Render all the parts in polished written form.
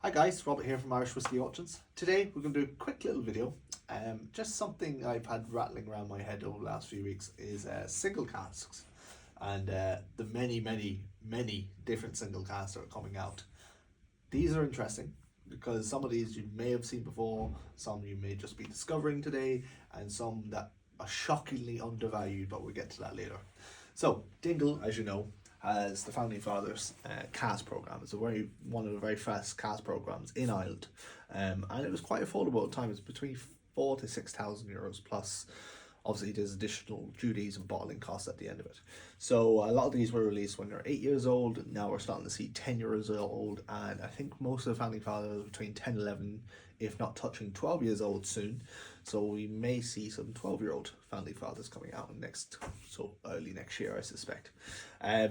Hi guys, Robert here from Irish Whiskey Auctions. Today we're going to do a quick little video. Just something I've had rattling around my head over the last few weeks is single casks and the many different single casks that are coming out. These are interesting because some of these you may have seen before, some you may just be discovering today, and some that are shockingly undervalued, but we'll get to that later. So Dingle, as you know, has the Founding Fathers cask program. It's one of the very first cask programs in Ireland, and it was quite affordable at the time. It's between €4,000 to €6,000 plus. Obviously, there's additional duties and bottling costs at the end of it. So a lot of these were released when they're 8 years old. Now we're starting to see 10 years old, and I think most of the Founding Fathers are between 10, 11, if not touching 12 years old soon. So we may see some 12-year-old Founding Fathers coming out early next year, I suspect.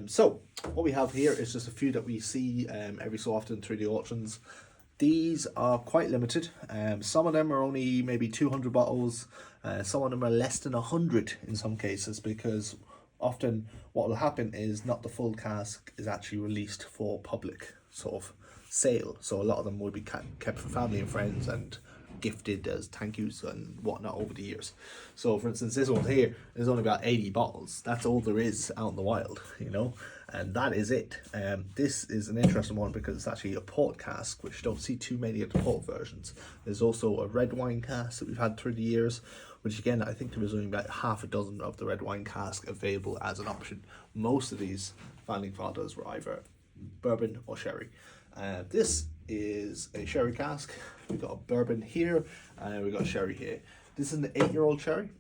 So what we have here is just a few that we see every so often through the auctions. These are quite limited. Some of them are only maybe 200 bottles. Some of them are less than 100 in some cases, because often what will happen is not the full cask is actually released for public sort of sale. So a lot of them will be kept for family and friends and gifted as thank yous and whatnot over the years. So for instance, this one here is only about 80 bottles. That's all there is out in the wild, and that is it. This is an interesting one because it's actually a port cask, which you don't see too many of the port versions. There's also a red wine cask that we've had through the years, which again, I think there was only about half a dozen of the red wine cask available as an option. Most of these Founding Fathers were either bourbon or sherry. This is a sherry cask. We've got a bourbon here and we've got a sherry here. This is an 8-year-old sherry.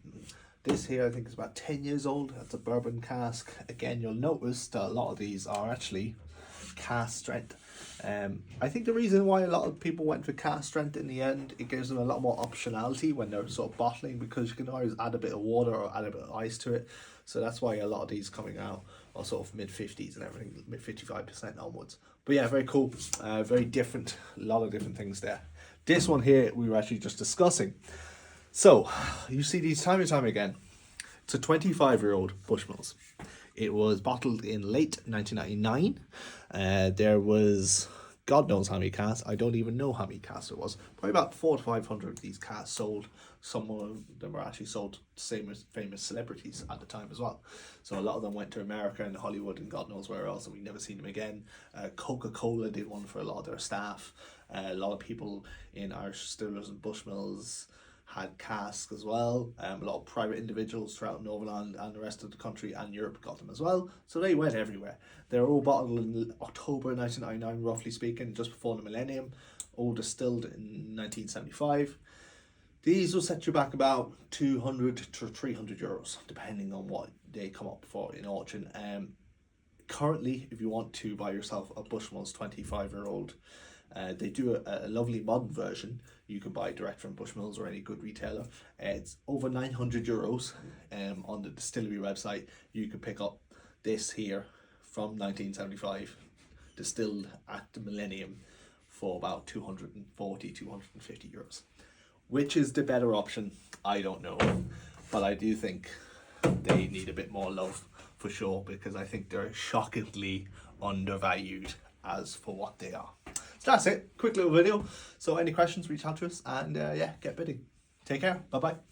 This here I think is about 10 years old. That's a bourbon cask. Again, you'll notice that a lot of these are actually cask strength. I think the reason why a lot of people went for cask strength in the end, it gives them a lot more optionality when they're sort of bottling, because you can always add a bit of water or add a bit of ice to it. So that's why a lot of these coming out are sort of mid-50s and everything, mid-55% onwards. But yeah, very cool, very different, a lot of different things there. This one here we were actually just discussing. So you see these time and time again. It's a 25-year-old Bushmills. It was bottled in late 1999. There was God knows how many casks. I don't even know how many casks it was. Probably about 400 to 500 of these casks sold. Some of them were actually sold to same as famous celebrities at the time as well. So a lot of them went to America and Hollywood and God knows where else, and we never seen them again. Coca-Cola did one for a lot of their staff. A lot of people in Irish distillers and Bushmills had casks as well. A lot of private individuals throughout Northern Ireland and the rest of the country and Europe got them as well. So they went everywhere. They were all bottled in October 1999, roughly speaking, just before the millennium. All distilled in 1975. These will set you back about 200 to 300 euros, depending on what they come up for in auction. Currently, if you want to buy yourself a Bushmills 25-year-old, they do a lovely modern version. You can buy direct from Bushmills or any good retailer. It's over 900 euros on the distillery website. You can pick up this here from 1975, distilled at the millennium, for about 240, 250 euros. Which is the better option? I don't know. But I do think they need a bit more love for sure, because I think they're shockingly undervalued as for what they are. So that's it, quick little video. So any questions, reach out to us, and yeah, get bidding. Take care, bye bye.